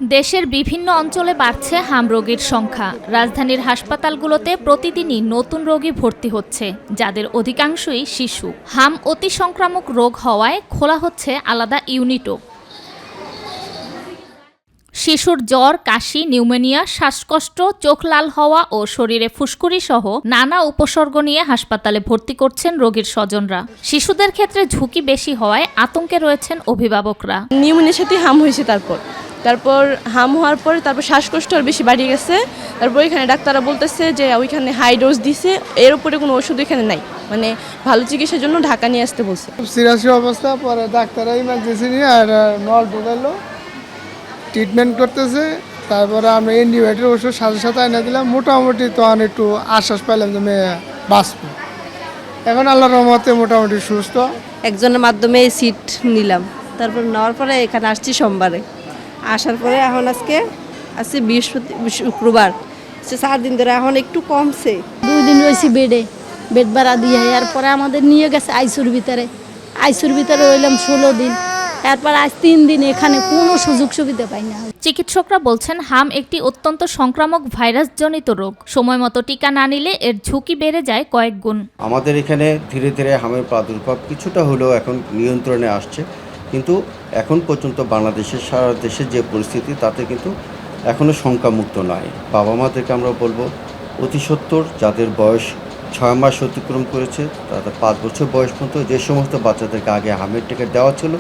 দেশের বিভিন্ন অঞ্চলে বাড়ছে হাম রোগীর সংখ্যা। রাজধানীর হাসপাতালগুলোতে প্রতিদিনই নতুন রোগী ভর্তি হচ্ছে, যাদের অধিকাংশই শিশু। হাম অতি সংক্রামক রোগ হওয়ায় খোলা হচ্ছে আলাদা ইউনিটও। শিশুর জ্বর, কাশি, নিউমোনিয়া, শ্বাসকষ্ট, চোখ লাল হওয়া ও শরীরে ফুসকুড়ি সহ নানা উপসর্গ নিয়ে হাসপাতালে ভর্তি করছেন রোগীর স্বজনরা। শিশুদের ক্ষেত্রে ঝুঁকি বেশি হওয়ায় আতঙ্কে রয়েছেন অভিভাবকরা। নিউমোনিয়ার সাথে হাম হয়েছে, তারপর হাম হওয়ার পরে তারপর শ্বাসকষ্ট আর বেশি বাড়িয়ে গেছে। তারপর এখানে ডাক্তাররা বলতেছে যে ওইখানে হাই ডোজ দিছে, এর উপরে কোনো ওষুধ এখানে নাই, মানে ভালো চিকিৎসার জন্য ঢাকা নিয়ে আসতে বলছে। সিরিয়াস অবস্থা, পরে ডাক্তাররা ইমার্জেন্সি নিয়ে আর নল ঢোকালো, ট্রিটমেন্ট করতেছে। তারপরে আমরা অ্যান্টিবায়োটিক ওষুধ সাথে সাথে এনে দিলাম। মোটামুটি তখন একটু আশ্বাস পেলাম যে মেয়ে বাঁচবে। এখন আল্লাহর রহমতে মোটামুটি সুস্থ। একজনের মাধ্যমে সিট নিলাম, তারপর নেওয়ার পরে এখানে আসছি সোমবারে। আসার পরে এখন আজকে শুক্রবার, 4 দিন ধরে এখন একটু কমছে। 2 দিন রয়েছি বেড ভাড়া দিয়ে, এরপরে আমাদের নিয়ে গেছে আইসিইউর ভিতরে রইলাম 16 দিন। এরপর আজ 3 দিন এখানে কোনো সুযোগ সুবিধা পাই না। চিকিৎসকরা বলছেন হাম একটি অত্যন্ত সংক্রামক ভাইরাসজনিত রোগ। সময় মতো টিকা না নিলে এর ঝুঁকি বেড়ে যায় কয়েক গুণ। আমাদের এখানে ধীরে ধীরে হামের প্রাদুর্ভাব কিছুটা হলেও এখন নিয়ন্ত্রণে আসছে, কিন্তু এখন পর্যন্ত বাংলাদেশের সারা দেশের যে পরিস্থিতি তাতে কিন্তু এখনও শঙ্কামুক্ত নয়। বাবা মাদেরকে আমরা বলবো অতি সত্বর যাদের বয়স 6 মাস অতিক্রম করেছে, তাদের 5 বছর বয়স পর্যন্ত যে সমস্ত বাচ্চাদেরকে আগে হামের টিকা দেওয়া ছিল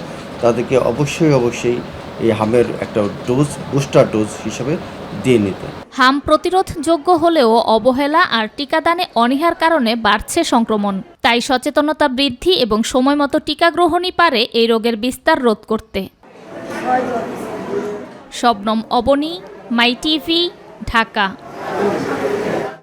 তাদেরকে অবশ্যই এই হামের একটা ডোজ, বুস্টার ডোজ হিসেবে দিয়ে নিতে। হাম প্রতিরোধযোগ্য হলেও অবহেলা আর টিকাদানে অনীহার কারণে বাড়ছে সংক্রমণ। তাই সচেতনতা বৃদ্ধি এবং সময়মতো টিকা গ্রহণই পারে এই রোগের বিস্তার রোধ করতে। শবনম অবনী, মাই টিভি, ঢাকা।